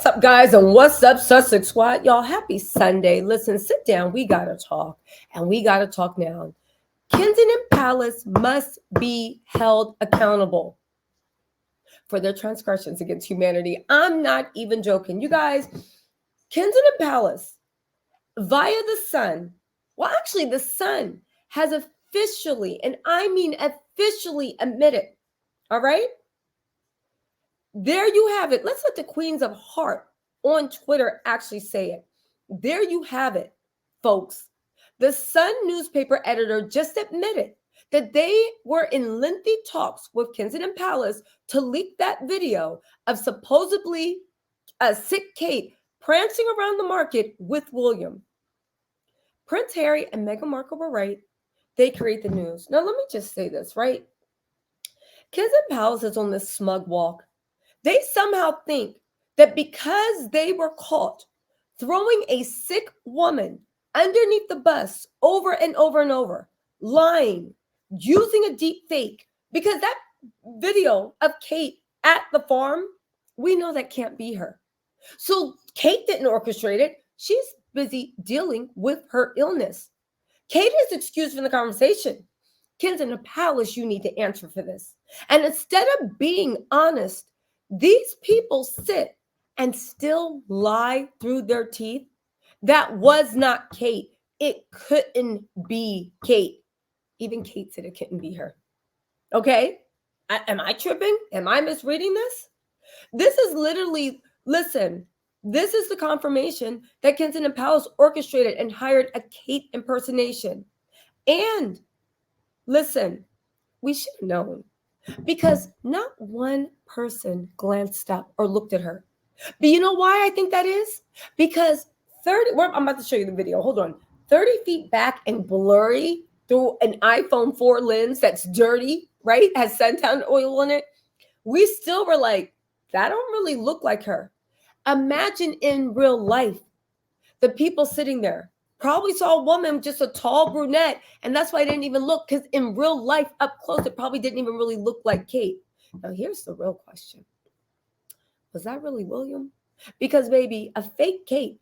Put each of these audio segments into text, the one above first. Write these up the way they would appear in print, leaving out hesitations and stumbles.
What's up, guys, and what's up, Sussex Squad? Y'all, happy Sunday. Listen, sit down. We got to talk, and we got to talk now. Kensington Palace must be held accountable for their transgressions against humanity. I'm not even joking. You guys, Kensington Palace, via the Sun, well, actually, the Sun has officially, and I mean officially admitted, all right? There you have it. Let's let the Queens of Heart on Twitter actually say it. There you have it, folks. The Sun newspaper editor just admitted that they were in lengthy talks with Kensington Palace to leak that video of supposedly a sick Kate prancing around the market with William. Prince Harry and Meghan Markle were right. They create the news. Now, let me just say this, right? Kensington Palace is on this smug walk. They somehow think that because they were caught throwing a sick woman underneath the bus over and over and over, lying, using a deep fake, because that video of Kate at the farm, we know that can't be her. So Kate didn't orchestrate it. She's busy dealing with her illness. Kate is excused from the conversation. Kensington Palace, you need to answer for this. And instead of being honest, these people sit and still lie through their teeth. That was not Kate. It couldn't be Kate. Even Kate said it couldn't be her. Okay? Am I tripping? Am I misreading this? This is literally, listen, this is the confirmation that Kensington Palace orchestrated and hired a Kate impersonation. And listen, we should have known, because not one person glanced up or looked at her. But you know why I think that is? Because I'm about to show you the video. Hold on. 30 feet back and blurry through an iPhone 4 lens that's dirty, right? Has suntan oil in it. We still were like, that don't really look like her. Imagine in real life, the people sitting there probably saw a woman, just a tall brunette, and that's why I didn't even look, because in real life, up close, it probably didn't even really look like Kate. Now, here's the real question. Was that really William? Because, baby, a fake Kate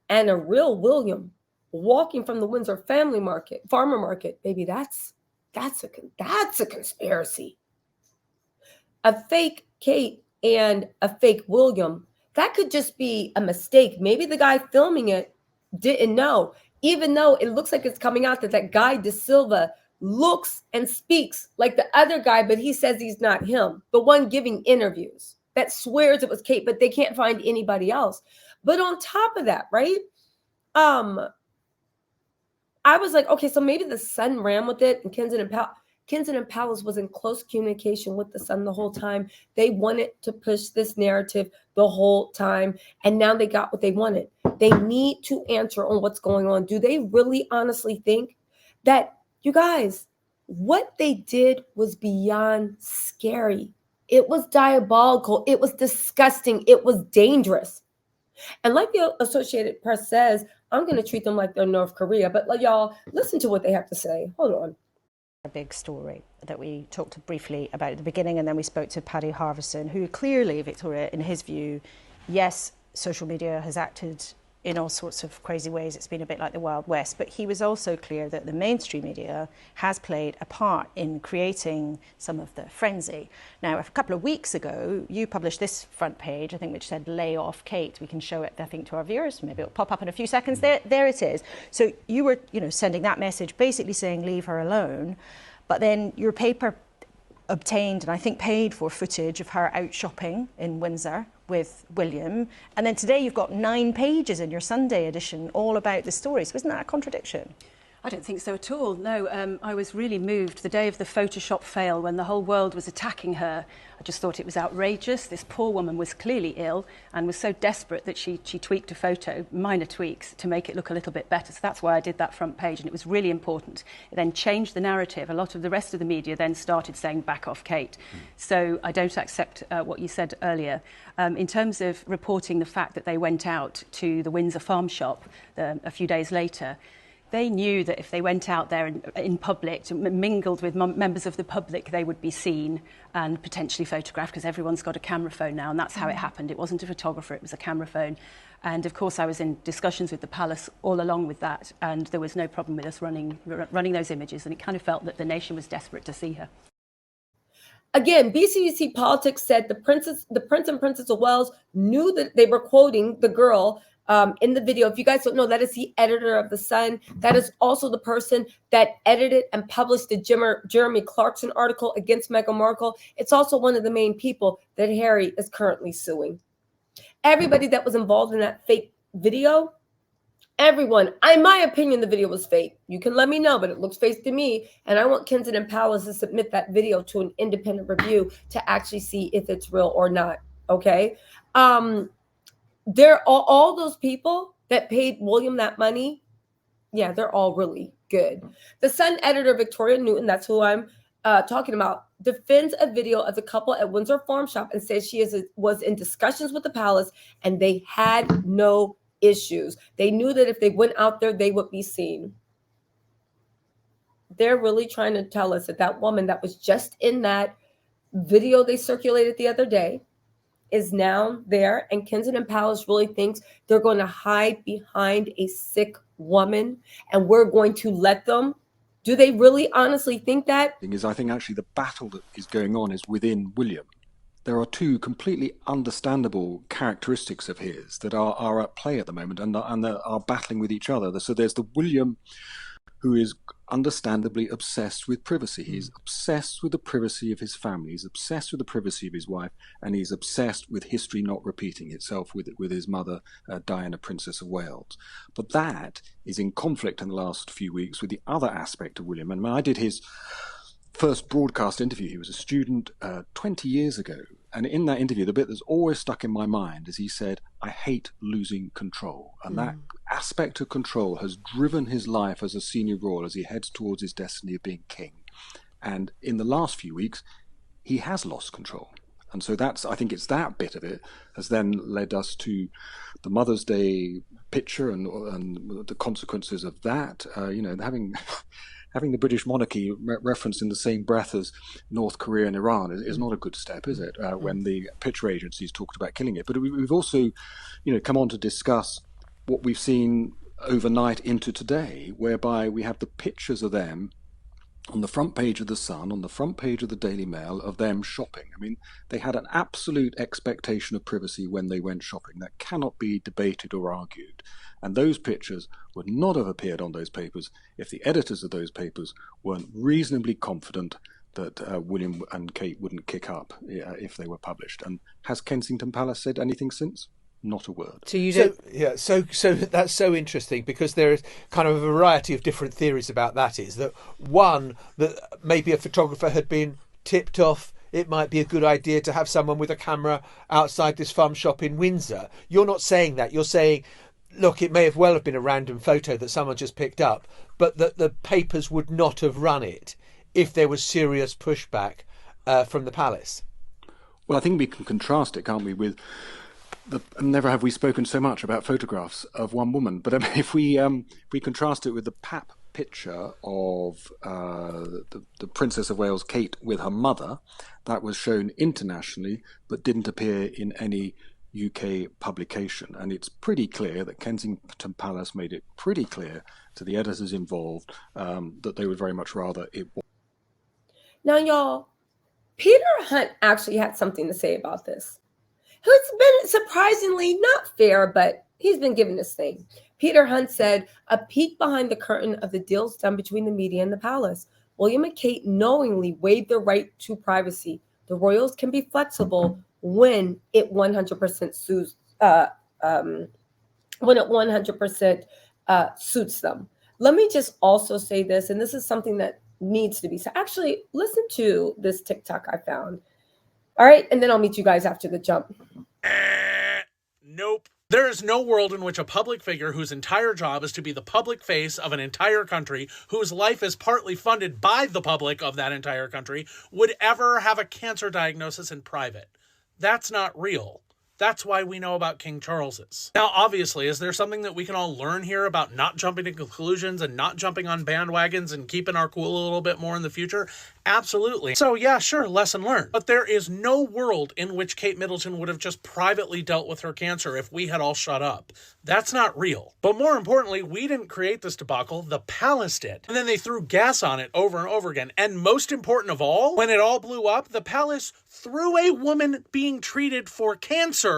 and a real William walking from the Windsor farmer market, baby, that's a conspiracy. A fake Kate and a fake William, that could just be a mistake. Maybe the guy filming it didn't know, even though it looks like it's coming out that guy De Silva looks and speaks like the other guy, but he says he's not him, the one giving interviews that swears it was Kate, but they can't find anybody else. But on top of that, right? I was like, okay, so maybe the Sun ran with it, and Kensington Palace was in close communication with the Sun the whole time. They wanted to push this narrative the whole time, and now they got what they wanted. They need to answer on what's going on. Do they really honestly think that, you guys, what they did was beyond scary? It was diabolical. It was disgusting. It was dangerous. And like the Associated Press says, I'm going to treat them like they're North Korea. But y'all, listen to what they have to say. Hold on. A big story that we talked briefly about at the beginning, and then we spoke to Paddy Harvison, who clearly, Victoria, in his view, yes, social media has acted in all sorts of crazy ways. It's been a bit like the Wild West, but he was also clear that the mainstream media has played a part in creating some of the frenzy. Now, a couple of weeks ago, you published this front page, I think, which said, "Lay off Kate." We can show it, I think, to our viewers. Maybe it'll pop up in a few seconds. There it is. So you were, sending that message, basically saying, leave her alone. But then your paper obtained, and I think paid for, footage of her out shopping in Windsor with William. And then today you've got 9 pages in your Sunday edition all about the story. So isn't that a contradiction? I don't think so at all. No, I was really moved the day of the Photoshop fail when the whole world was attacking her. I just thought it was outrageous. This poor woman was clearly ill and was so desperate that she tweaked a photo, minor tweaks, to make it look a little bit better. So that's why I did that front page, and it was really important. It then changed the narrative. A lot of the rest of the media then started saying, back off Kate. So I don't accept what you said earlier. In terms of reporting the fact that they went out to the Windsor farm shop a few days later, They knew that if they went out there in public, mingled with members of the public, they would be seen and potentially photographed, because everyone's got a camera phone now, and that's how it happened. It wasn't a photographer, it was a camera phone. And of course I was in discussions with the palace all along with that, and there was no problem with us running those images, and it kind of felt that the nation was desperate to see her. Again, BCBC Politics said the Prince and Princess of Wales knew that they were quoting the girl in the video. If you guys don't know, that is the editor of The Sun. That is also the person that edited and published the Jeremy Clarkson article against Meghan Markle. It's also one of the main people that Harry is currently suing. Everybody that was involved in that fake video, everyone, in my opinion, the video was fake. You can let me know, but it looks fake to me. And I want Kensington Palace to submit that video to an independent review to actually see if it's real or not. Okay. They're all those people that paid William that money. Yeah, they're all really good. The Sun editor, Victoria Newton, that's who I'm talking about, defends a video of the couple at Windsor Farm Shop and says she was in discussions with the palace and they had no issues. They knew that if they went out there, they would be seen. They're really trying to tell us that that woman that was just in that video they circulated the other day is now there, and Kensington Palace really thinks they're going to hide behind a sick woman and we're going to let them. Do they really honestly think that? I think actually the battle that is going on is within William. There are two completely understandable characteristics of his that are at play at the moment and are battling with each other. So there's the William who is understandably obsessed with privacy. He's obsessed with the privacy of his family. He's obsessed with the privacy of his wife, and he's obsessed with history not repeating itself with his mother, Diana, Princess of Wales. But that is in conflict in the last few weeks with the other aspect of William. And I did his first broadcast interview. He was a student 20 years ago. And in that interview, the bit that's always stuck in my mind is he said, "I hate losing control." And that aspect of control has driven his life as a senior royal as he heads towards his destiny of being king. And in the last few weeks, he has lost control. And so I think it's that bit of it has then led us to the Mother's Day picture and the consequences of that, having the British monarchy referenced in the same breath as North Korea and Iran is not a good step, is it? When the picture agencies talked about killing it. But we've also, come on to discuss what we've seen overnight into today, whereby we have the pictures of them on the front page of The Sun, on the front page of the Daily Mail, of them shopping. I mean, they had an absolute expectation of privacy when they went shopping. That cannot be debated or argued. And those pictures would not have appeared on those papers if the editors of those papers weren't reasonably confident that William and Kate wouldn't kick up if they were published. And has Kensington Palace said anything since? Not a word. So that's so interesting, because there is kind of a variety of different theories about that. Is that one, that maybe a photographer had been tipped off, it might be a good idea to have someone with a camera outside this farm shop in Windsor. You're not saying that. You're saying, look, it may have well have been a random photo that someone just picked up, but that the papers would not have run it if there was serious pushback from the palace. Well, I think we can contrast it, can't we, with never have we spoken so much about photographs of one woman. But if we contrast it with the pap picture of the Princess of Wales, Kate, with her mother, that was shown internationally but didn't appear in any UK publication. And it's pretty clear that Kensington Palace made it pretty clear to the editors involved that they would very much rather it was. Now, y'all, Peter Hunt actually had something to say about this. Who's been surprisingly not fair, but he's been given this thing. Peter Hunt said, "A peek behind the curtain of the deals done between the media and the palace. William and Kate knowingly waived their right to privacy. The royals can be flexible when it 100% suits suits them." Let me just also say this, and this is something that needs to be said. Actually, listen to this TikTok I found. All right, and then I'll meet you guys after the jump. Nope. There is no world in which a public figure whose entire job is to be the public face of an entire country, whose life is partly funded by the public of that entire country, would ever have a cancer diagnosis in private. That's not real. That's why we know about King Charles's. Now, obviously, is there something that we can all learn here about not jumping to conclusions and not jumping on bandwagons and keeping our cool a little bit more in the future? Absolutely. So yeah, sure, lesson learned. But there is no world in which Kate Middleton would have just privately dealt with her cancer if we had all shut up. That's not real. But more importantly, we didn't create this debacle, the palace did. And then they threw gas on it over and over again. And most important of all, when it all blew up, the palace threw a woman being treated for cancer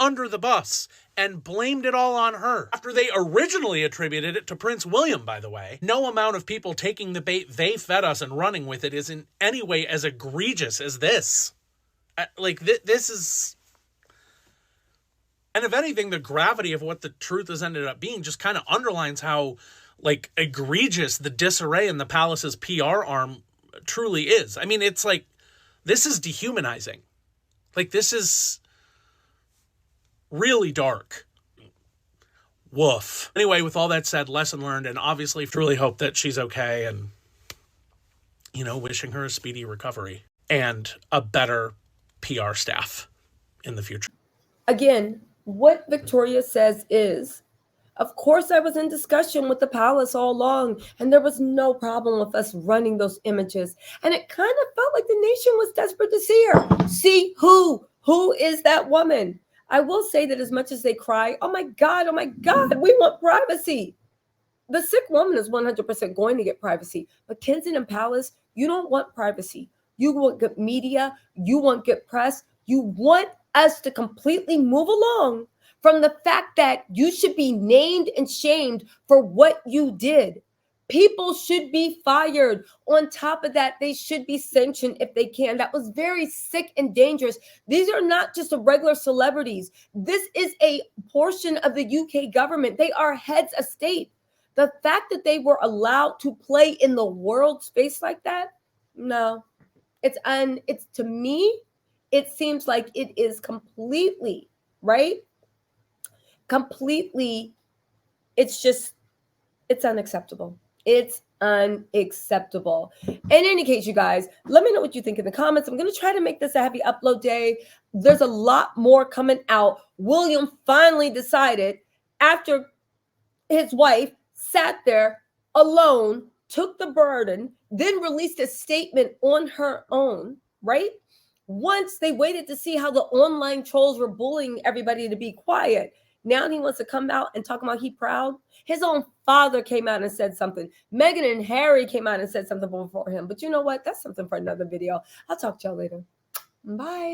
under the bus and blamed it all on her. After they originally attributed it to Prince William, by the way. No amount of people taking the bait they fed us and running with it is in any way as egregious as this. This is... And if anything, the gravity of what the truth has ended up being just kind of underlines how, egregious the disarray in the palace's PR arm truly is. I mean, it's like, this is dehumanizing. This is really dark. Woof. Anyway, with all that said, lesson learned, and obviously truly hope that she's okay, and, wishing her a speedy recovery and a better PR staff in the future. Again, what Victoria says is, of course, I was in discussion with the palace all along, and there was no problem with us running those images. And it kind of felt like the nation was desperate to see her. See who is that woman? I will say that as much as they cry, oh my God, we want privacy. The sick woman is 100% going to get privacy. But Kensington Palace, you don't want privacy. You want good media. You want good press. You want us to completely move along from the fact that you should be named and shamed for what you did. People should be fired. On top of that, they should be sanctioned if they can. That was very sick and dangerous. These are not just regular celebrities. This is a portion of the UK government. They are heads of state. The fact that they were allowed to play in the world space like that, no. It's to me, it seems like it is completely, right? Completely, it's unacceptable. It's unacceptable. In any case, you guys, let me know what you think in the comments. I'm going to try to make this a happy upload day. There's a lot more coming out. William finally decided, after his wife sat there alone, took the burden, then released a statement on her own, right? Once they waited to see how the online trolls were bullying everybody to be quiet. Now he wants to come out and talk about he proud. His own father came out and said something. Meghan and Harry came out and said something before him. But you know what? That's something for another video. I'll talk to y'all later. Bye.